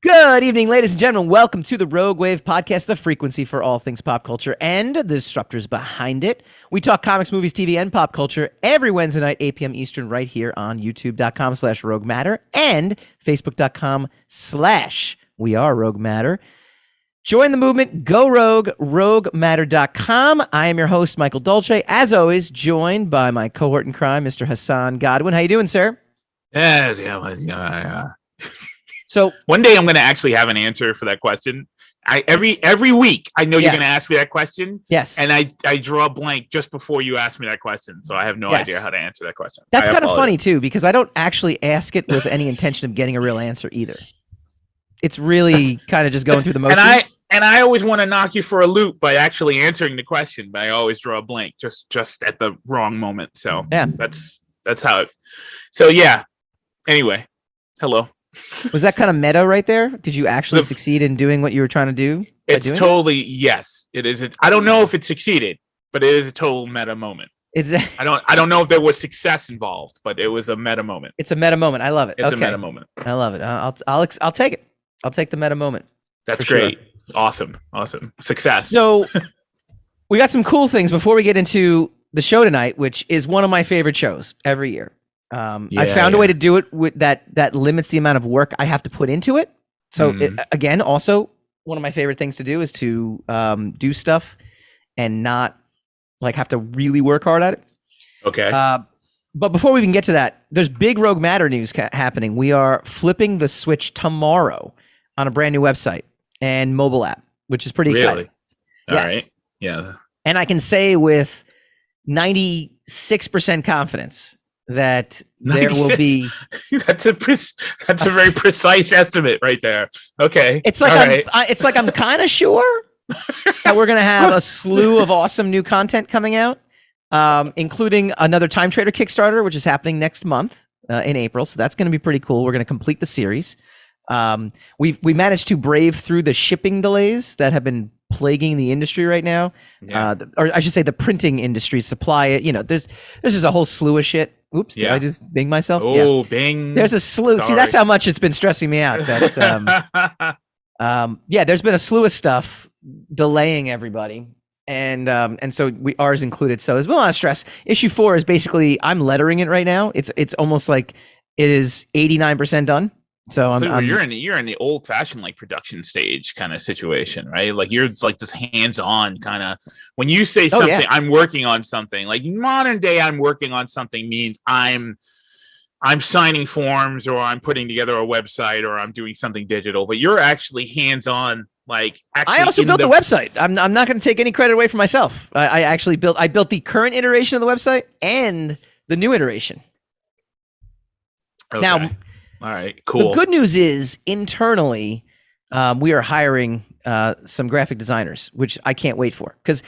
Good evening, ladies and gentlemen. Welcome to the Rogue Wave podcast, the frequency for all things pop culture and the disruptors behind it. We talk comics, movies, TV, and pop culture every Wednesday night, 8 p.m. Eastern, right here on youtube.com/Rogue Matter and facebook.com/We Are Rogue Matter. Join the movement. Go Rogue, roguematter.com. I am your host, Michael Dolce, as always, joined by my cohort in crime, Mr. Hassan Godwin. How you doing, sir? Yeah. So one day I'm going to actually have an answer for that question. Every week I know you're going to ask me that question. Yes. And I draw a blank just before you ask me that question. So I have no idea how to answer that question. That's kind of funny too, because I don't actually ask it with any intention of getting a real answer either. It's really kind of just going through the motions. And I always want to knock you for a loop by actually answering the question, but I always draw a blank just at the wrong moment. So yeah, that's how it. So yeah. Anyway, hello. Was that kind of meta right there? Did you actually succeed in doing what you were trying to do? It's totally yes. It is. I don't know if it succeeded, but it is a total meta moment. I don't know if there was success involved, but it was a meta moment. It's a meta moment. I love it. It's a meta moment. I love it. I'll take it. I'll take the meta moment. That's great. Sure. Awesome. Success. So we got some cool things before we get into the show tonight, which is one of my favorite shows every year. I found a way to do it with that limits the amount of work I have to put into it. So again, also one of my favorite things to do is to do stuff and not like have to really work hard at it. Okay. But before we even get to that, there's big Rogue Matter news happening. We are flipping the switch tomorrow on a brand new website and mobile app, which is pretty exciting. All right. Yeah. And I can say with 96% confidence that 96. There will be. That's a very precise estimate right there. Okay. It's like I'm kind of sure that we're gonna have a slew of awesome new content coming out, including another Time Trader Kickstarter, which is happening next month in April. So that's going to be pretty cool. We're going to complete the series. We managed to brave through the shipping delays that have been plaguing the industry right now, or I should say the printing industry. Supply, there's just a whole slew of shit. Oops, did I just bing myself? Oh, bing. There's a slew. Sorry. See, that's how much it's been stressing me out. That, there's been a slew of stuff delaying everybody. And so ours included. So there's been a lot of stress. Issue 4 is basically, I'm lettering it right now. It's almost like it is 89% done. So you're in the old fashioned like production stage kind of situation, right? Like you're like this hands-on kind of, when you say something, I'm working on something, like modern day, I'm working on something means I'm signing forms or I'm putting together a website or I'm doing something digital, but you're actually hands-on. Like I also built the website. I'm not going to take any credit away from myself. I built the current iteration of the website and the new iteration. Okay. Now, all right, cool. The good news is internally, we are hiring some graphic designers, which I can't wait for. Because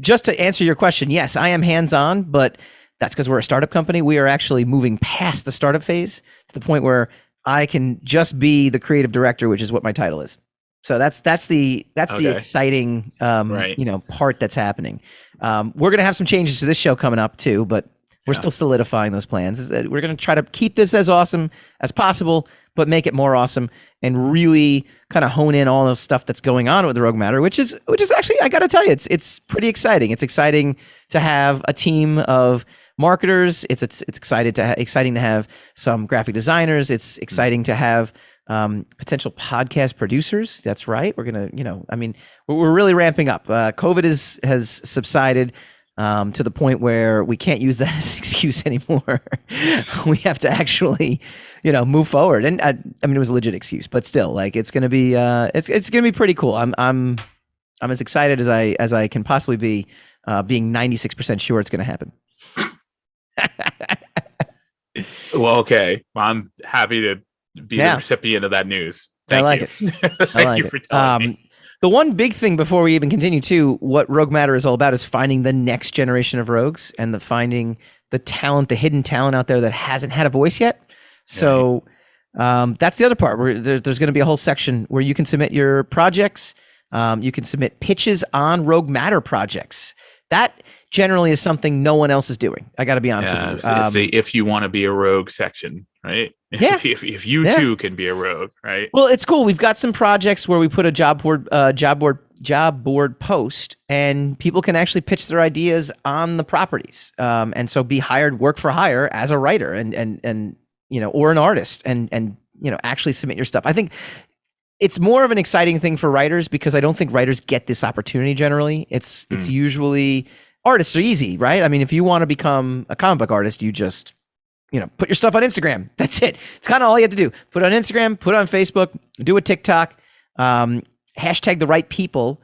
just to answer your question, yes, I am hands-on, but that's because we're a startup company. We are actually moving past the startup phase to the point where I can just be the creative director, which is what my title is. So that's the exciting part that's happening. We're gonna have some changes to this show coming up too, but we're still solidifying those plans. We're going to try to keep this as awesome as possible, but make it more awesome and really kind of hone in all the stuff that's going on with the Rogue Matter, which is actually, I got to tell you, it's pretty exciting. It's exciting to have a team of marketers. It's exciting to have some graphic designers. It's exciting to have potential podcast producers. That's right. We're going to, we're really ramping up. COVID has subsided. To the point where we can't use that as an excuse anymore. We have to actually, move forward. And it was a legit excuse, but still, like it's gonna be, it's gonna be pretty cool. I'm as excited as I can possibly be, being 96% sure it's gonna happen. Well, okay. I'm happy to be the recipient of that news. Thank you. Thank you for telling me. The one big thing before we even continue to what Rogue Matter is all about is finding the next generation of rogues and finding the talent, the hidden talent out there that hasn't had a voice yet. So that's the other part. There's going to be a whole section where you can submit your projects. You can submit pitches on Rogue Matter projects That generally is something no one else is doing. I got to be honest with you. It's the if you want to be a rogue section, right? Yeah. if you too can be a rogue, right? Well, it's cool. We've got some projects where we put a job board post, and people can actually pitch their ideas on the properties, and so be hired, work for hire as a writer, and or an artist, and actually submit your stuff. I think it's more of an exciting thing for writers because I don't think writers get this opportunity generally. It's usually artists are easy, right? I mean, if you want to become a comic book artist, you just put your stuff on Instagram. That's it. It's kind of all you have to do. Put it on Instagram, put it on Facebook, do a TikTok, hashtag the right people,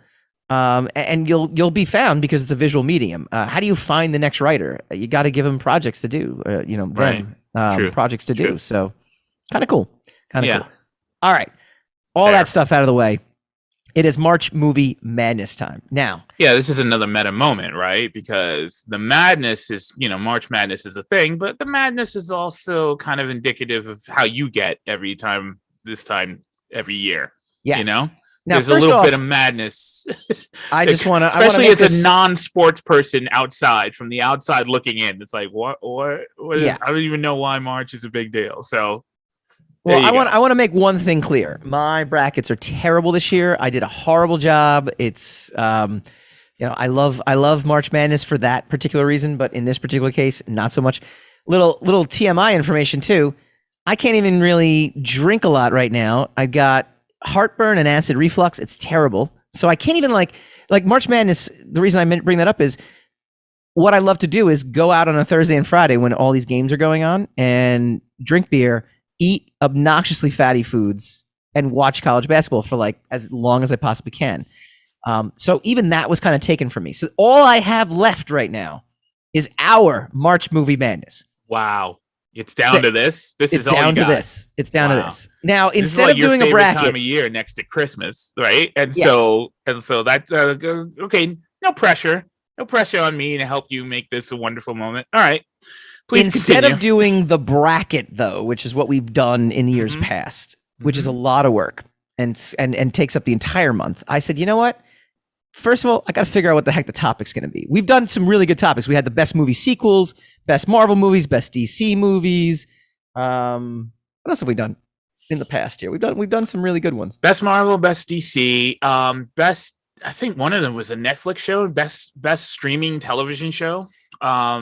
and you'll be found because it's a visual medium. How do you find the next writer? You got to give them projects to do, projects to do. So kind of cool. Kind of cool. All right. All that stuff out of the way. It is March Movie Madness time. Now. Yeah, this is another meta moment, right? Because the madness is, March Madness is a thing, but the madness is also kind of indicative of how you get every time year. Yes. Now, there's a little bit of madness. I just want to, especially as a non-sports person outside, from the outside looking in. It's like, what is, I don't even know why March is a big deal. So. Well, I want to make one thing clear. My brackets are terrible this year. I did a horrible job. It's I love March Madness for that particular reason, but in this particular case, not so much. Little TMI information too. I can't even really drink a lot right now. I got heartburn and acid reflux. It's terrible. So I can't even like March Madness. The reason I bring that up is what I love to do is go out on a Thursday and Friday when all these games are going on and drink beer, eat obnoxiously fatty foods, and watch college basketball for like as long as I possibly can. So even that was kind of taken from me. So all I have left right now is our March Movie Madness. Wow. It's down to this. This is all you got. It's down to this. Now, instead of doing a bracket, time of year next to Christmas, right? And so that's okay. No pressure on me to help you make this a wonderful moment. All right. Please instead continue. of doing the bracket, though, which is what we've done in years past, which is a lot of work and takes up the entire month, I said, you know what? First of all, I got to figure out what the heck the topic's going to be. We've done some really good topics. We had the best movie sequels, best Marvel movies, best DC movies. What else have we done in the past year? We've done some really good ones. Best Marvel, best DC, best. I think one of them was a Netflix show. Best streaming television show.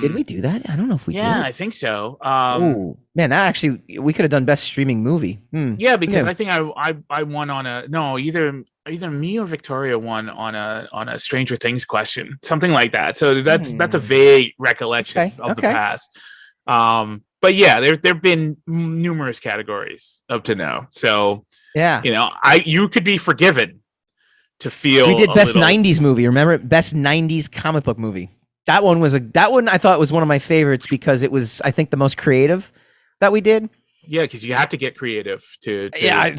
Did we do that? I don't know if we did. Yeah, I think so. Oh man, that actually we could have done best streaming movie. Yeah, because I think I won on either me or Victoria won on a Stranger Things question, something like that. So that's a vague recollection of the past. But yeah, there've been numerous categories up to now. So yeah, you could be forgiven to feel. We did best 90s movie. Remember best 90s comic book movie. That one I thought was one of my favorites because it was, I think, the most creative that we did. Yeah, because you have to get creative to to name.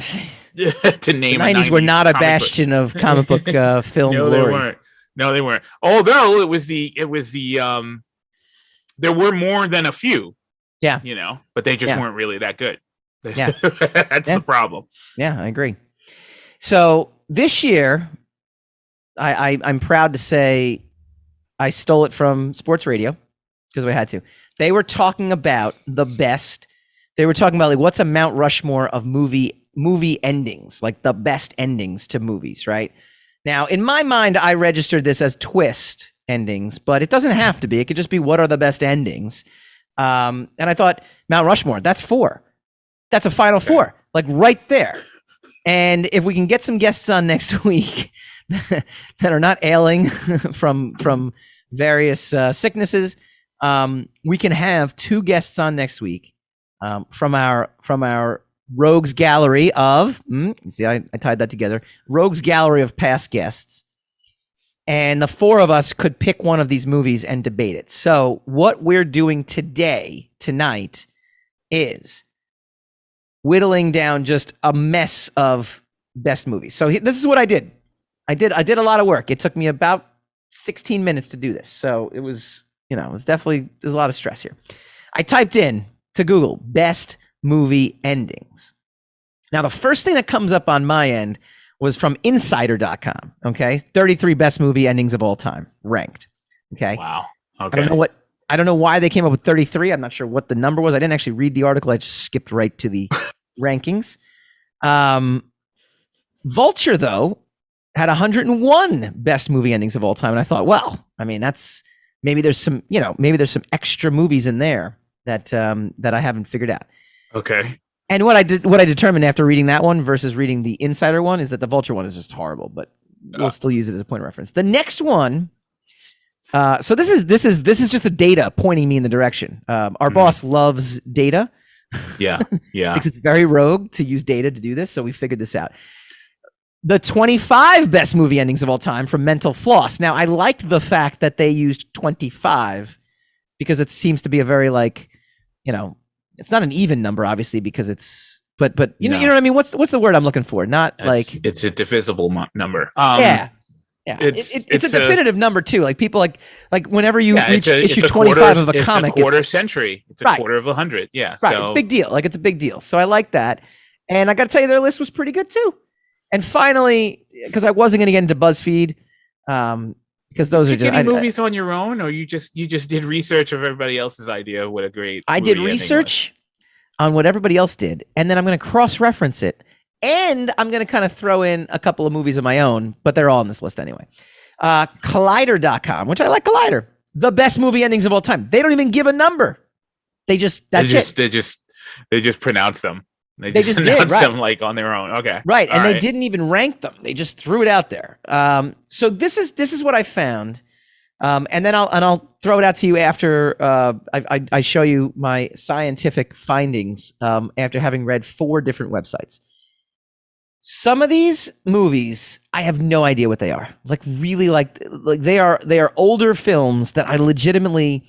The 90s were not a bastion of comic book film glory. No, they weren't. Although it was the there were more than a few. Yeah, but they just weren't really that good. Yeah, that's the problem. Yeah, I agree. So this year, I'm proud to say I stole it from sports radio because we had to. They were talking about the best. They were talking about like what's a Mount Rushmore of movie endings, like the best endings to movies, right? Now, in my mind, I registered this as twist endings, but it doesn't have to be. It could just be what are the best endings. And I thought Mount Rushmore, that's 4. That's a final 4, like right there. And if we can get some guests on next week that are not ailing from various sicknesses, we can have 2 guests on next week from our rogues gallery of see, I tied that together. Rogues gallery of past guests, and the 4 of us could pick one of these movies and debate it. So what we're doing tonight is whittling down just a mess of best movies. So this is what I did. I did a lot of work. It took me about 16 minutes to do this. So it was, there's a lot of stress here. I typed in to Google best movie endings. Now, the first thing that comes up on my end was from insider.com. Okay. 33 best movie endings of all time ranked. Okay. Wow. I don't know I don't know why they came up with 33. I'm not sure what the number was. I didn't actually read the article. I just skipped right to the rankings. Vulture, though, had 101 best movie endings of all time. And I thought, well, I mean, that's maybe there's some extra movies in there that I haven't figured out. Okay. And what I determined after reading that one versus reading the Insider one is that the Vulture one is just horrible, but we'll still use it as a point of reference. The next one, so this is just the data pointing me in the direction. Our boss loves data. Yeah. Because it's very rogue to use data to do this, so we figured this out. The 25 best movie endings of all time from Mental Floss. Now, I liked the fact that they used 25 because it seems to be a very it's not an even number, obviously, because it's but you know what I mean. What's the word I'm looking for? It's a divisible number. Yeah. It's a definitive number too. Like people like whenever you reach issue 25 of a comic, it's a quarter century. It's a quarter of 100. Yeah, right. It's a big deal. Like it's a big deal. So I like that, and I got to tell you, their list was pretty good too. And finally, because I wasn't going to get into BuzzFeed, because those are just movies on your own, or you just did research of everybody else's idea of what a great. I did research on what everybody else did, and then I'm going to cross-reference it, and I'm going to kind of throw in a couple of movies of my own, but they're all on this list anyway. Collider.com, which I like. Collider, the best movie endings of all time. They don't even give a number. They just pronounce them. They just announced them like on their own. Okay. Right. And they didn't even rank them. They just threw it out there. So this is what I found. And then I'll throw it out to you after I show you my scientific findings after having read 4 different websites. Some of these movies, I have no idea what they are. Like really like they are older films that I legitimately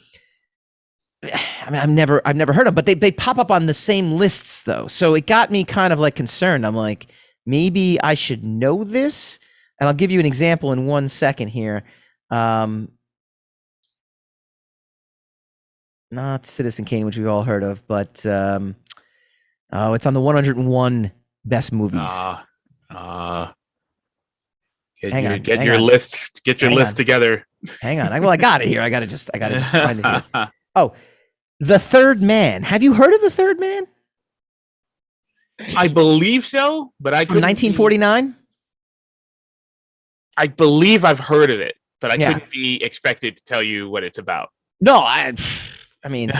I've never heard of them, but they pop up on the same lists though. So it got me kind of like concerned. I'm like, maybe I should know this. And I'll give you an example in 1 second here. Not Citizen Kane, which we've all heard of, but it's on the 101 best movies. Get your lists together. Hang on. I got it here. I gotta just find it here. Oh, The Third Man. Have you heard of The Third Man? I believe so, but from 1949. I believe I've heard of it, but I couldn't be expected to tell you what it's about. No, I mean,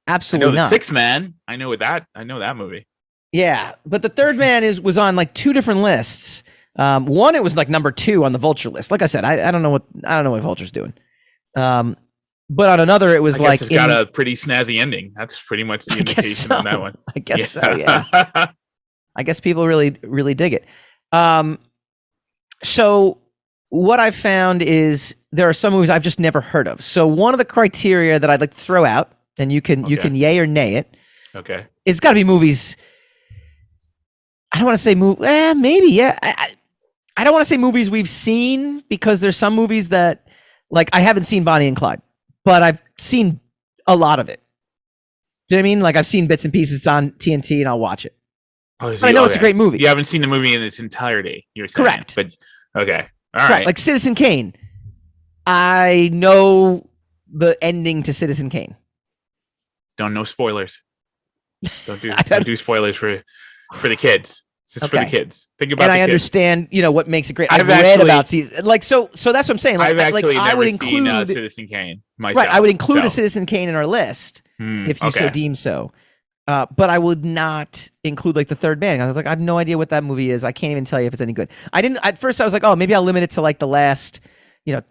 absolutely not. The Sixth Man. I know that movie. Yeah, but The Third Man was on like 2 different lists. One, it was like number 2 on the Vulture list. Like I said, I don't know what Vulture's doing. But on another, it was it's got a pretty snazzy ending. That's pretty much the indication on that one. I guess so. Yeah. I guess people really, really dig it. So what I've found is there are some movies I've just never heard of. So one of the criteria that I'd like to throw out, and you can yay or nay it. Okay. It's got to be movies. I don't want to say maybe, yeah. I don't want to say movies we've seen, because there's some movies that, like, I haven't seen Bonnie and Clyde, but I've seen a lot of it. Do you know what I mean? Like, I've seen bits and pieces on TNT and I'll watch it. But I know it's a great movie. You haven't seen the movie in its entirety, you're saying. Correct. But okay. All right. Like Citizen Kane. I know the ending to Citizen Kane. Don't know spoilers. Don't do spoilers for the kids. Just for the kids. Think about. And I understand, what makes it great. I've read about season, like so. That's what I'm saying. Like, I've actually I would include include Citizen Kane myself. Right, I would include a Citizen Kane in our list if you so deem so. But I would not include like The Third Man. I was like, I have no idea what that movie is. I can't even tell you if it's any good. I didn't at first. I was like, oh, maybe I'll limit it to like the last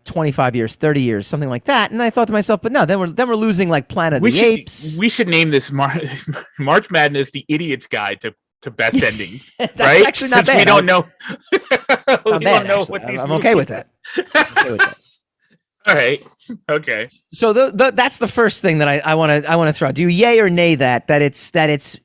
25 years, 30 years, something like that. And I thought to myself, but no, then we're losing like Planet of the Apes. We should name this March Madness the Idiot's Guide to best endings. That's right? actually not bad. We don't know. I'm okay with that. All right. Okay. So that's the first thing that I want to throw out. Do you yay or nay that it's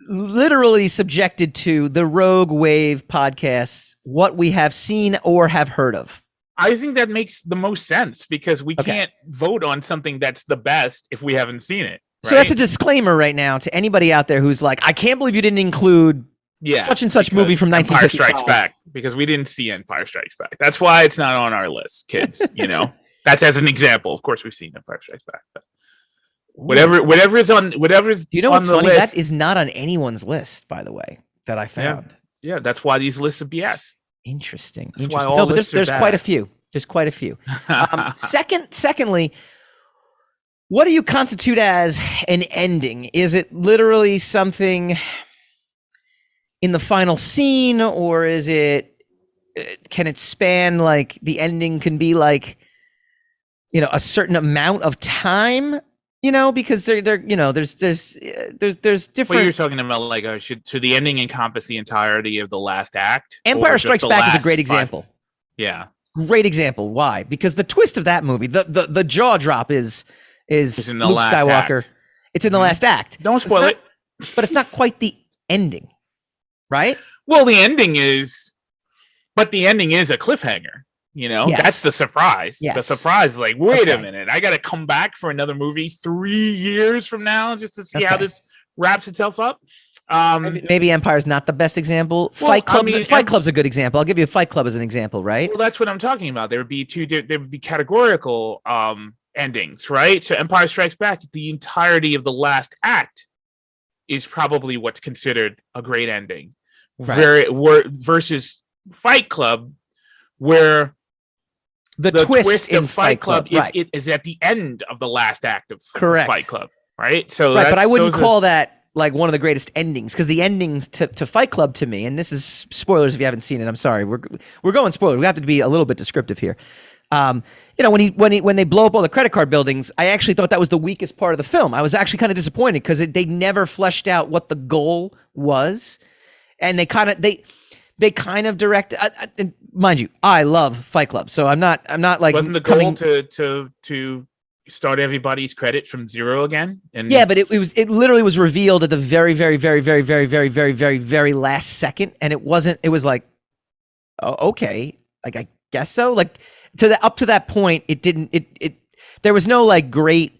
literally subjected to the Rogue Wave podcasts, what we have seen or have heard of? I think that makes the most sense, because we can't vote on something that's the best if we haven't seen it. Right? So that's a disclaimer right now to anybody out there who's like, I can't believe you didn't include Yeah, such and such movie from Empire 1955. Strikes Back, because we didn't see Empire Strikes Back. That's why it's not on our list, kids. That's as an example. Of course, we've seen Empire Strikes Back. But whatever is on whatever's. Do you know on what's the funny? list, That is not on anyone's list, by the way, that I found. Yeah, that's why these lists are BS. Interesting. That's why all lists are there's bad. quite a few. There's quite a few. Secondly, what do you constitute as an ending? Is it literally something in the final scene, or is it? Can it span, like the ending can be like, a certain amount of time? Because they're there's different. What you're talking about, like, should the ending encompass the entirety of the last act? Empire Strikes Back is a great example. Yeah, great example. Why? Because the twist of that movie, the jaw drop is in the Luke last Skywalker. act. It's in the last act. Don't spoil it. But it's not quite the ending, right? Well, the ending is a cliffhanger. Yes. That's the surprise. Yes. The surprise is like, wait a minute, I got to come back for another movie 3 years from now just to see how this wraps itself up. Maybe Empire's not the best example. Well, Fight Club's a good example. I'll give you Fight Club as an example, right? Well, that's what I'm talking about. There would be categorical endings, right? So Empire Strikes Back, the entirety of the last act is probably what's considered a great ending. Right. Versus Fight Club, where the twist in Fight Club is at the end of the last act of Fight Club, right? So but I wouldn't call that like one of the greatest endings, because the endings to Fight Club, to me, and this is spoilers if you haven't seen it, I'm sorry, we're going spoilers. We have to be a little bit descriptive here. When they blow up all the credit card buildings, I actually thought that was the weakest part of the film. I was actually kind of disappointed because they never fleshed out what the goal was, and they kind of direct. Mind you, I love Fight Club, so I'm not like, wasn't the goal to start everybody's credit from zero again? And yeah, but it literally was revealed at the very, very, very, very, very, very, very, very, very last second, and it wasn't. It was like, oh, okay, like I guess so. Like up to that point, it didn't. It there was no like great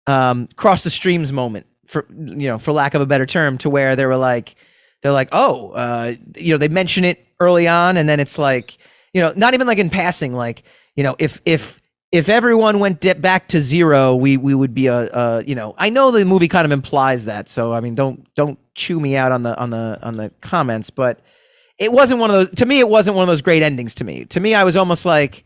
cross the streams moment, for lack of a better term, to where they're like, oh, they mention it early on, and then it's like, not even like in passing, like, if everyone went back to zero, we would be I know the movie kind of implies that, so I mean, don't chew me out on the comments, but it wasn't one of those. To me, it wasn't one of those great endings. To me, I was almost like,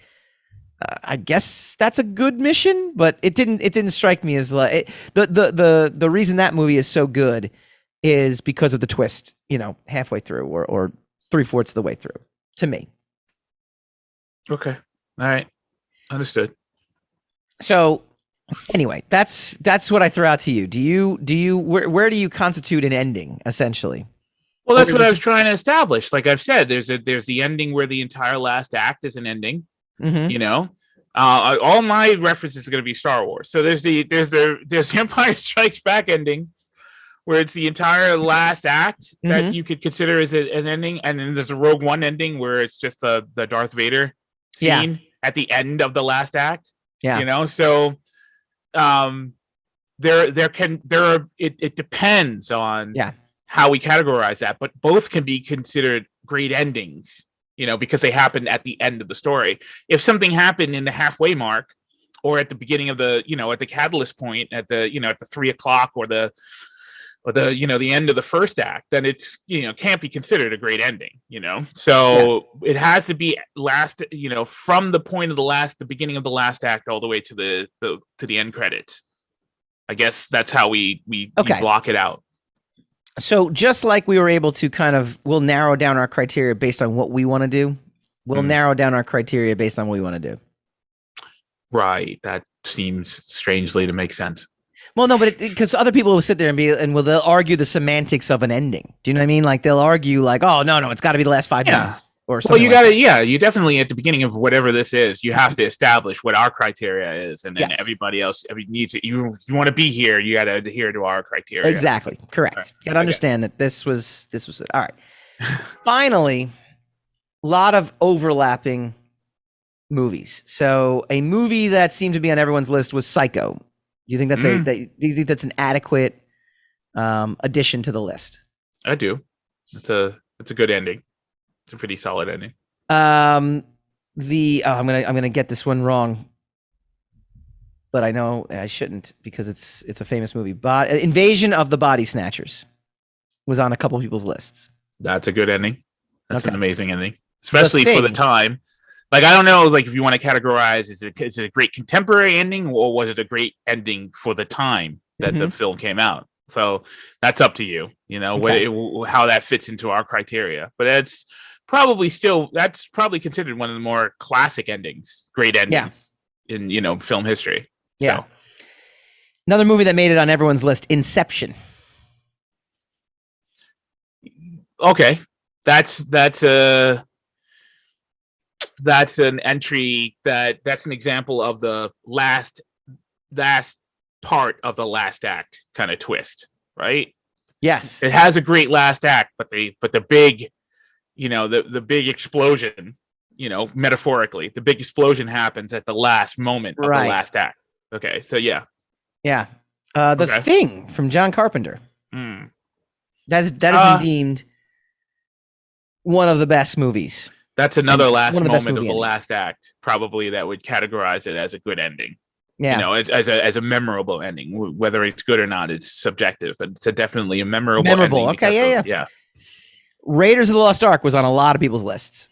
I guess that's a good mission, but it didn't strike me as like the reason that movie is so good is because of the twist, halfway through or 3/4 of the way through, to me. Okay. All right. Understood. So anyway, that's what I throw out to you. Do you where do you constitute an ending, essentially? Well, that's what I was trying to establish. Like I've said, there's the ending where the entire last act is an ending. Mm-hmm. All my references are going to be Star Wars. So there's the Empire Strikes Back ending, where it's the entire last act that you could consider as an ending, and then there's a Rogue One ending where it's just the Darth Vader scene at the end of the last act. Yeah. So it depends on how we categorize that, but both can be considered great endings, because they happen at the end of the story. If something happened in the halfway mark, or at the beginning of the, at the catalyst point, at the, at the 3 o'clock or the end of the first act, then it's, can't be considered a great ending, So it has to be last, from the point of the beginning of the last act all the way to the end credits. I guess that's how we block it out. So just like we were able to we'll narrow down our criteria based on what we want to do. We'll narrow down our criteria based on what we want to do. Right. That seems strangely to make sense. Well, no, but because other people will sit there and they'll argue the semantics of an ending. Do you know what I mean? Like they'll argue like, oh, no, it's got to be the last 5 minutes or something. Well, you definitely at the beginning of whatever this is, you have to establish what our criteria is, and then everybody else needs it. You want to be here, you got to adhere to our criteria. Exactly, correct. Right. Got to understand that this was it. All right. Finally, a lot of overlapping movies. So a movie that seemed to be on everyone's list was Psycho. Do you think that's do you think that's an adequate addition to the list? I do. It's a good ending. It's a pretty solid ending. I'm gonna get this one wrong, but I know I shouldn't because it's a famous movie. But Invasion of the Body Snatchers was on a couple people's lists. That's a good ending. That's an amazing ending, especially for the time. Like, I don't know, like, if you want to categorize, is it a great contemporary ending, or was it a great ending for the time that the film came out? So that's up to you, how that fits into our criteria. But that's probably considered one of the more classic endings, great endings in film history. Yeah. So. Another movie that made it on everyone's list, Inception. Okay, that's an entry that's an example of the last part of the last act kind of twist, right? Yes, it has a great last act, but the big, the big explosion, metaphorically, the big explosion happens at the last moment of the last act. Okay, so yeah. The Thing from John Carpenter. That has been deemed one of the best movies. That's another last moment of the last act, probably, that would categorize it as a good ending. Yeah, as a memorable ending. Whether it's good or not, it's subjective, but it's definitely a memorable. Ending. Okay, yeah. Raiders of the Lost Ark was on a lot of people's lists,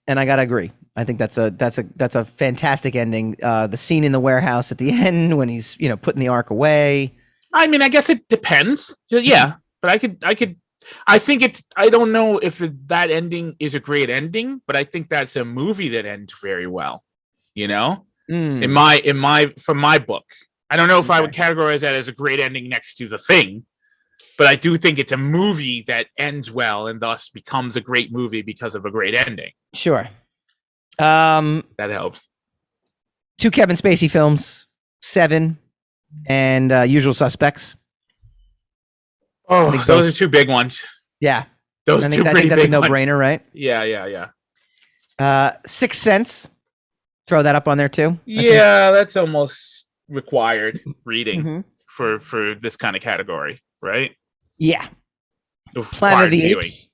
and I gotta agree. I think that's a fantastic ending. The scene in the warehouse at the end when he's putting the ark away. I mean, I guess it depends. Yeah, but I think I don't know if that ending is a great ending, but I think that's a movie that ends very well. In my book, I don't know if I would categorize that as a great ending next to The Thing, but I do think it's a movie that ends well and thus becomes a great movie because of a great ending. Sure. That helps. 2 Kevin Spacey films, Seven and Usual Suspects. Oh, those are 2 big ones. Yeah. I think that's a no-brainer, right? Yeah. Sixth Sense. Throw that up on there too. Yeah, that's almost required reading for this kind of category, right? Yeah. Planet of the Apes.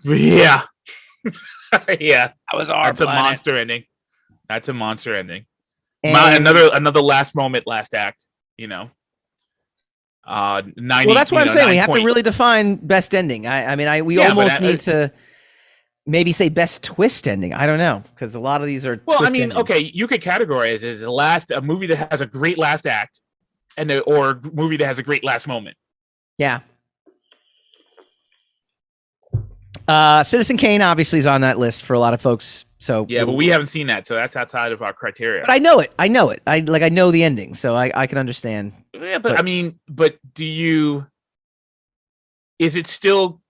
Yeah. Yeah. That was our That's planet. A monster ending. And another last moment, last act, 90. Well, that's what I'm saying. We have to really define best ending. We almost need to maybe say best twist ending. I don't know, because a lot of these are. Well, endings. Okay, you could categorize it as a movie that has a great last act, or movie that has a great last moment. Yeah. Citizen Kane obviously is on that list for a lot of folks. So yeah, but we haven't seen that, so that's outside of our criteria. But I know it. I know the ending, so I can understand. Yeah, but is it still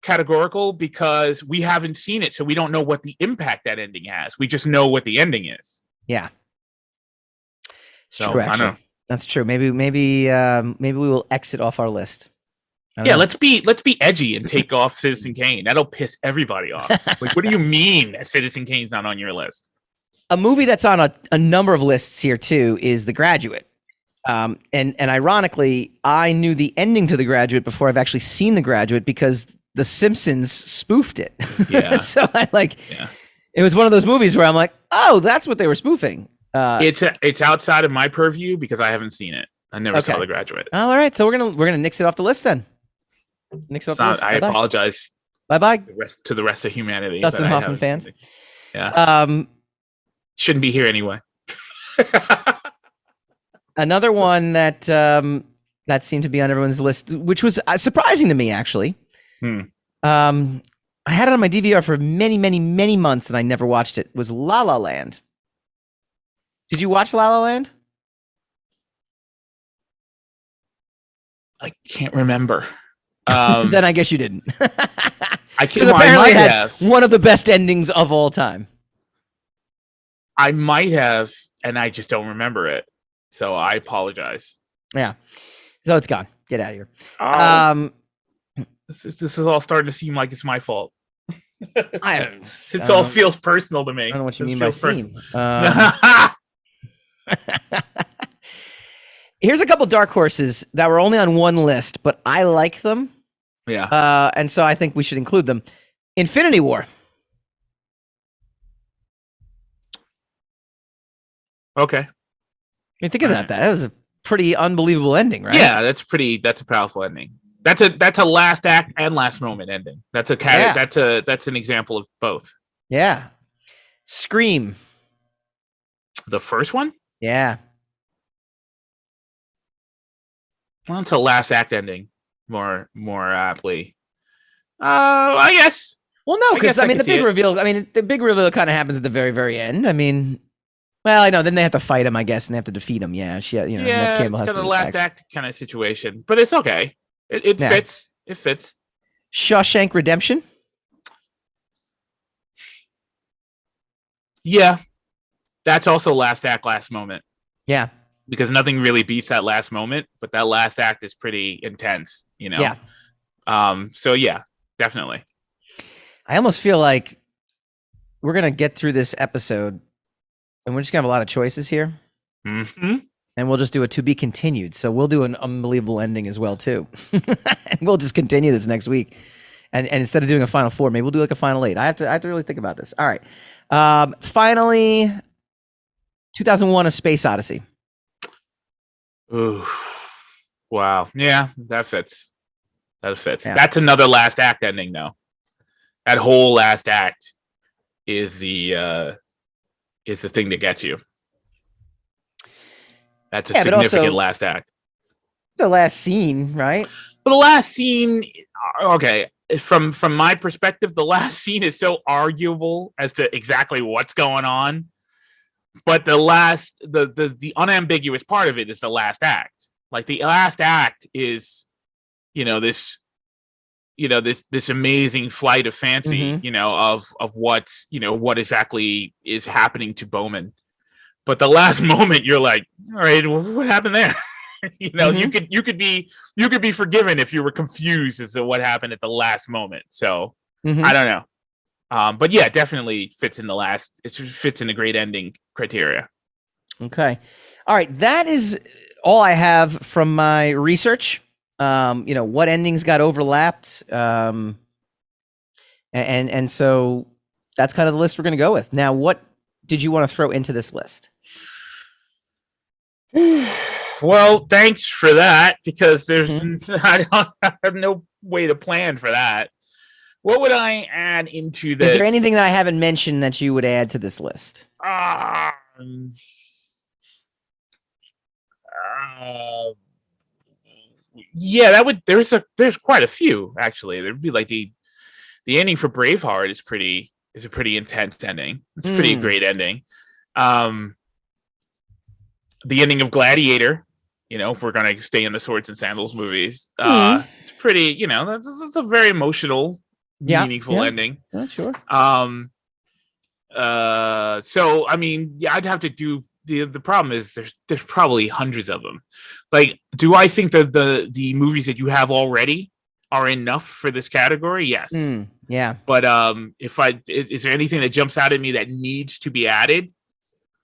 categorical because we haven't seen it, so we don't know what the impact that ending has. We just know what the ending is. Yeah. So true, I don't know. That's true. Maybe we will exit off our list. Yeah, let's be edgy and take off Citizen Kane. That'll piss everybody off. Like, what do you mean that Citizen Kane's not on your list? A movie that's on a number of lists here too is The Graduate. And ironically, I knew the ending to The Graduate before I've actually seen The Graduate because The Simpsons spoofed it. Yeah. So it was one of those movies where I'm like, oh, that's what they were spoofing. It's outside of my purview because I haven't seen it. I never saw The Graduate. All right, so we're gonna nix it off the list then. Nix it off the list. I apologize. Bye. To the rest of humanity. Dustin Hoffman fans. Yeah. Shouldn't be here anyway. Another one that seemed to be on everyone's list, which was surprising to me actually. I had it on my DVR for many, many, many months, and I never watched it. Was La La Land. Did you watch La La Land? I can't remember. Then I guess you didn't. Apparently I might have one of the best endings of all time. I might have, and I just don't remember it. So I apologize. Yeah. So it's gone. Get out of here. This is all starting to seem like it's my fault. It all feels personal to me. I don't know what you mean by seem. Here's a couple dark horses that were only on one list, but I like them. Yeah. And so I think we should include them. Infinity War. Okay. I mean, think about that. That was a pretty unbelievable ending, right? Yeah, that's a powerful ending. That's a last act and last moment ending. That's an example of both. Yeah. Scream. The first one? Yeah. Well, it's a last act ending more aptly. I guess. Well, no, because I mean the big reveal. I mean the big reveal kind of happens at the very, very end. I mean, well, I know. Then they have to fight him, I guess, and they have to defeat him. Yeah, yeah, Neve Campbell it's kind of a last act kind of situation, but it's okay. It fits. It fits. Shawshank Redemption. Yeah, that's also last act, last moment. Yeah, because nothing really beats that last moment, but that last act is pretty intense. Yeah. So yeah, definitely. I almost feel like we're gonna get through this episode, and we're just gonna have a lot of choices here. Mm-hmm. And we'll just do a to be continued. So we'll do an unbelievable ending as well too. And we'll just continue this next week. And instead of doing a final 4, maybe we'll do like a final 8. I have to really think about this. All right. Finally, 2001: A Space Odyssey. Ooh. Wow. Yeah, that fits. That fits. Yeah. That's another last act ending, though. That whole last act is the thing that gets you. That's a significant last act. The last scene, right? But the last scene, okay, from my perspective, the last scene is so arguable as to exactly what's going on. But the unambiguous part of it is the last act. Like the last act is, this amazing flight of fancy, of what's, what exactly is happening to Bowman. But the last moment, you're like, all right, what happened there? You could be forgiven if you were confused as to what happened at the last moment. So I don't know. But yeah, definitely fits in it fits in the great ending criteria. Okay. All right. That is all I have from my research. What endings got overlapped. And so that's kind of the list we're going to go with. Now, what did you want to throw into this list? Well, thanks for that, because I have no way to plan for that. What would I add into this? Is there anything that I haven't mentioned that you would add to this list? Yeah, that would. There's quite a few actually. There'd be like the ending for Braveheart is a pretty intense ending. It's a pretty great ending. The ending of Gladiator, if we're gonna stay in the swords and sandals movies, it's pretty. That's a very emotional, meaningful ending. Yeah, sure. So I mean, I'd have to do. The problem is there's probably hundreds of them. Like, do I think that the movies that you have already are enough for this category? Yes. Yeah. But is there anything that jumps out at me that needs to be added?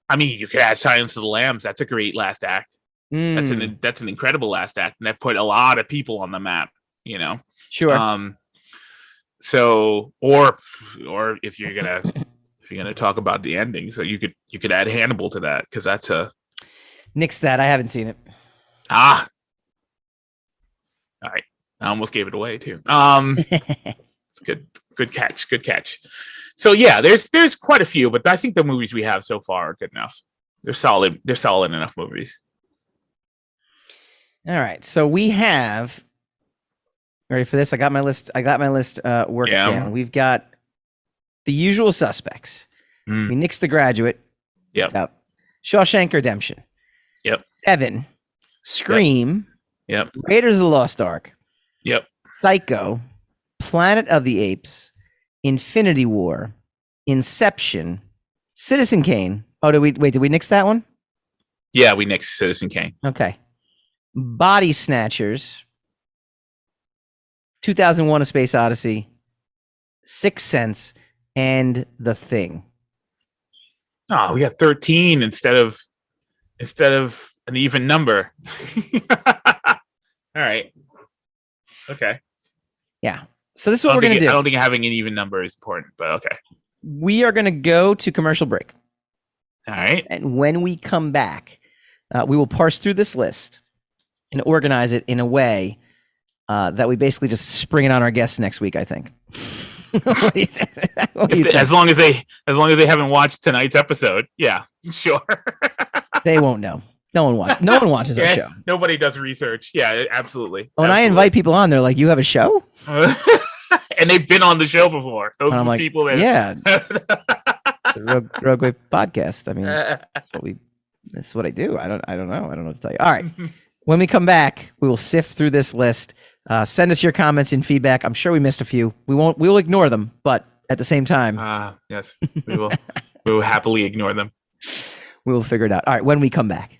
I mean, you could add Silence of the Lambs. That's a great last act. That's an incredible last act, and that put a lot of people on the map. Sure. So, or if you're gonna talk about the ending, so you could add Hannibal to that, because that's nix that. I haven't seen it. All right, I almost gave it away too. It's good catch. So yeah, there's quite a few, but I think the movies we have so far are good enough. They're solid enough movies. All right, so we have. Ready for this? I got my list worked down. We've got The Usual Suspects. We nixed The Graduate. Yep. It's out. Shawshank Redemption. Yep. 7. Scream. Yep. Raiders of the Lost Ark. Yep. Psycho. Planet of the Apes. Infinity War. Inception. Citizen Kane. Oh, did we nix that one? Yeah, we nixed Citizen Kane. Okay. Body Snatchers. 2001: A Space Odyssey. Sixth Sense. And The Thing. Oh, we got 13 instead of an even number. All right. Okay. Yeah. So this is what we're going to do. I don't think having an even number is important, but okay. We are going to go to commercial break. All right. And when we come back, we will parse through this list and organize it in a way that we basically just spring it on our guests next week, I think. As long as they haven't watched tonight's episode, yeah, sure. They won't know. No one watches our show. Nobody does research. Yeah, absolutely. When I invite people on, they're like, "You have a show?" And they've been on the show before. Those are the people that the Rogue Wave podcast. I mean, that's what I do. I don't know. I don't know what to tell you. All right. When we come back, we will sift through this list. Send us your comments and feedback. I'm sure we missed a few. We will ignore them, but at the same time, yes, we will. We will happily ignore them. We will figure it out. All right. When we come back.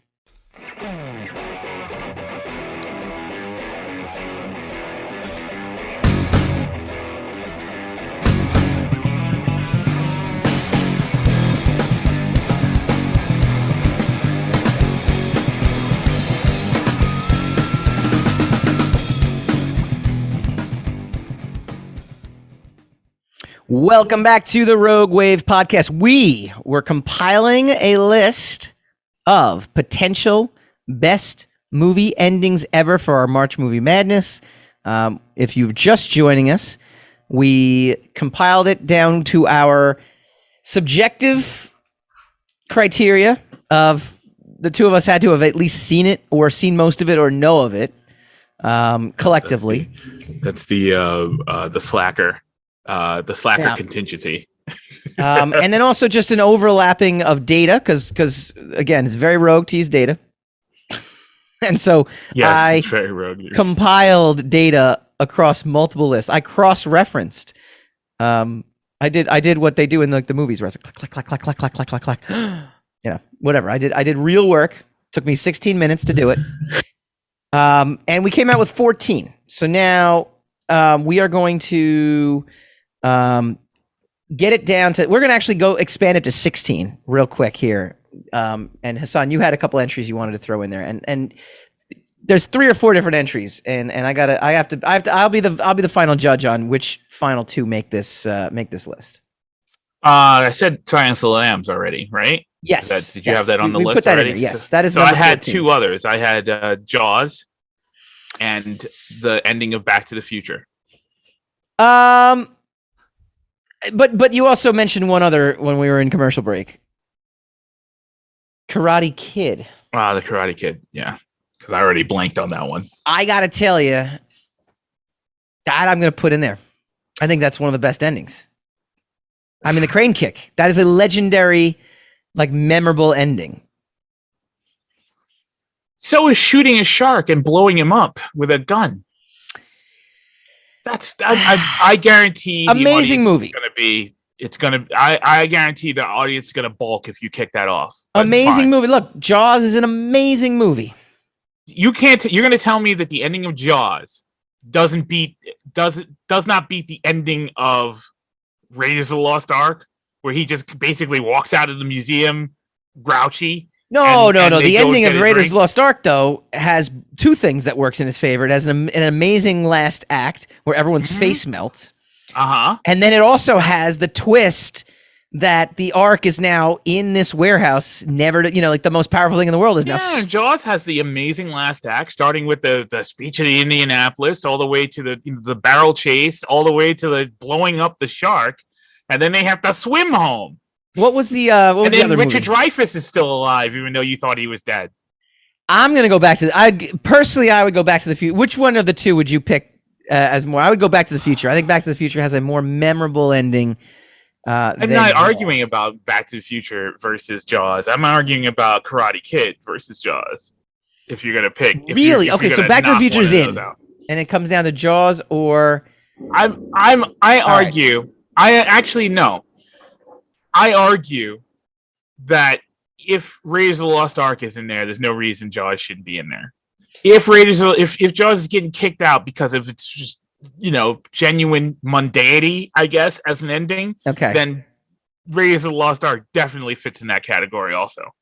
Welcome back to the Rogue Wave podcast. We were compiling a list of potential best movie endings ever for our March Movie Madness. If you're just joining us, we compiled it down to our subjective criteria of the two of us had to have at least seen it or seen most of it or know of it collectively. That's the slacker. The slacker contingency. And then also just an overlapping of data because again, it's very rogue to use data. And so I very rogue. compiled data across multiple lists. I cross-referenced. I did what they do in the movies where it's like click, click, click, click, click, click, click, click. Yeah, whatever. I did real work. Took me 16 minutes to do it. And we came out with 14. So now we are going to get it down to, we're going to actually go expand it to 16 real quick here. And Hassan, you had a couple entries you wanted to throw in there, and there's 3 or 4 different entries, and I'll be the final judge on which final 2 make this list. I said Silence of the Lambs already, right? Yes. Did you have that on the we list put that already? In there. Yes, that is. So I had 14. 2 others. I had Jaws and the ending of Back to the Future. But you also mentioned one other when we were in commercial break. Karate Kid. The Karate Kid. Yeah, because I already blanked on that one. I gotta tell you, that I'm gonna put in there. I think that's one of the best endings. I mean, the crane kick. That is a legendary, memorable ending. So is shooting a shark and blowing him up with a gun. I guarantee. Amazing movie. I guarantee the audience is gonna balk if you kick that off. Amazing movie. Look, Jaws is an amazing movie. You're gonna tell me that the ending of Jaws does not beat the ending of Raiders of the Lost Ark, where he just basically walks out of the museum grouchy. No. The ending of Raiders of the Lost Ark, though, has 2 things that works in his favor. It has an amazing last act where everyone's face melts. And then it also has the twist that the Ark is now in this warehouse, never to, the most powerful thing in the world is now. Yeah, Jaws has the amazing last act, starting with the speech in Indianapolis, all the way to the barrel chase, all the way to the blowing up the shark, and then they have to swim home. What was the other Richard movie? Dreyfuss is still alive, even though you thought he was dead. I'm gonna go back to. I would go Back to the Future. Which one of the 2 would you pick as more? I would go Back to the Future. I think Back to the Future has a more memorable ending. I'm not arguing about Back to the Future versus Jaws. I'm arguing about Karate Kid versus Jaws. If you're gonna pick, really, okay. So Back to the Future is in, and it comes down to Jaws or. I argue. Right. I actually no. I argue that if Raiders of the Lost Ark is in there, there's no reason Jaws shouldn't be in there. If Jaws is getting kicked out because of it's just genuine mundanity, I guess, as an ending, then Raiders of the Lost Ark definitely fits in that category also. All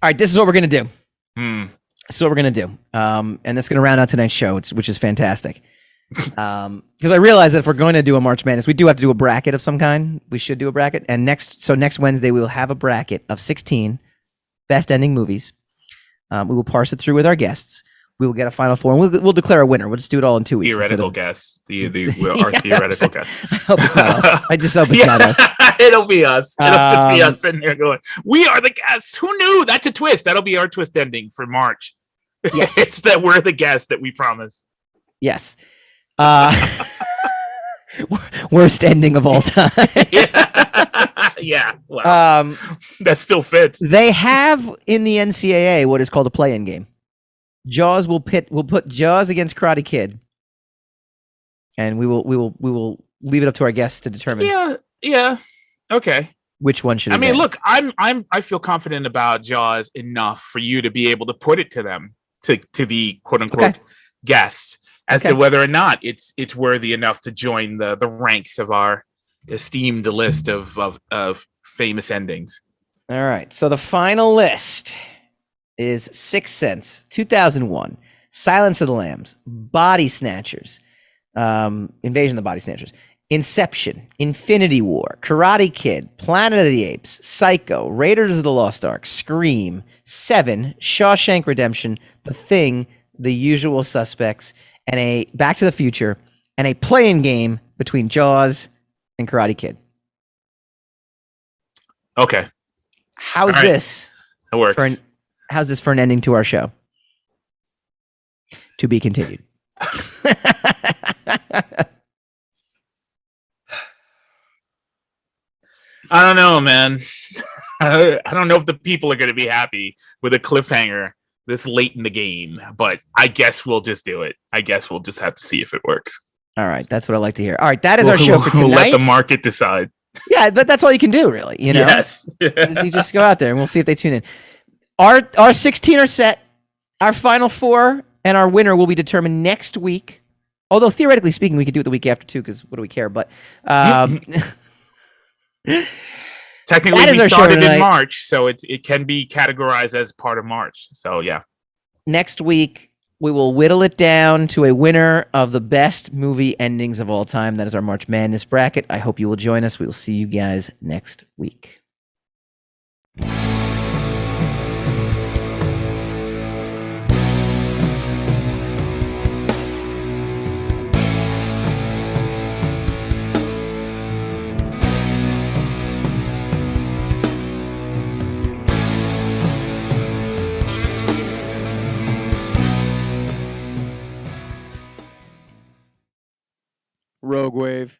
right, this is what we're gonna do. This is what we're gonna do, and that's gonna round out tonight's show, which is fantastic. Because I realize that if we're going to do a March Madness, we do have to do a bracket of some kind. We should do a bracket. And next Wednesday, we will have a bracket of 16 best ending movies. We will parse it through with our guests. We will get a final four, and we'll declare a winner. We'll just do it all in 2 weeks. Theoretical guess. Our theoretical guess. I hope it's not us. I just hope it's not us. It'll be us. It'll just be us sitting there going, we are the guests. Who knew? That's a twist. That'll be our twist ending for March. Yes. It's that we're the guests that we promise. Yes. Worst ending of all time. Yeah. Well, that still fits. They have in the NCAA what is called a play-in game. Jaws will put Jaws against Karate Kid, and we will leave it up to our guests to determine. Yeah. Okay. Which one should? I mean, look, I feel confident about Jaws enough for you to be able to put it to them to the quote unquote guests as to whether or not it's worthy enough to join the ranks of our esteemed list of famous endings. All right. So the final list is Sixth Sense, 2001, Silence of the Lambs, Body Snatchers, Invasion of the Body Snatchers, Inception, Infinity War, Karate Kid, Planet of the Apes, Psycho, Raiders of the Lost Ark, Scream, Seven, Shawshank Redemption, The Thing, The Usual Suspects, and a Back to the Future, and a play-in game between Jaws and Karate Kid. Okay. How's this? It works. How's this for an ending to our show? To be continued. I don't know, man. I don't know if the people are going to be happy with a cliffhanger this late in the game, but I guess we'll just do it. I guess we'll just have to see if it works. All right. That's what I like to hear. All right. That is our show for tonight. We'll let the market decide. Yeah, but that's all you can do, really. You know? Yes. You just go out there and we'll see if they tune in. Our 16 are set. Our final four and our winner will be determined next week. Although theoretically speaking, we could do it the week after too, because what do we care? But technically, we started in March, so it can be categorized as part of March. So yeah. Next week we will whittle it down to a winner of the best movie endings of all time. That is our March Madness bracket. I hope you will join us. We will see you guys next week. Rogue Wave.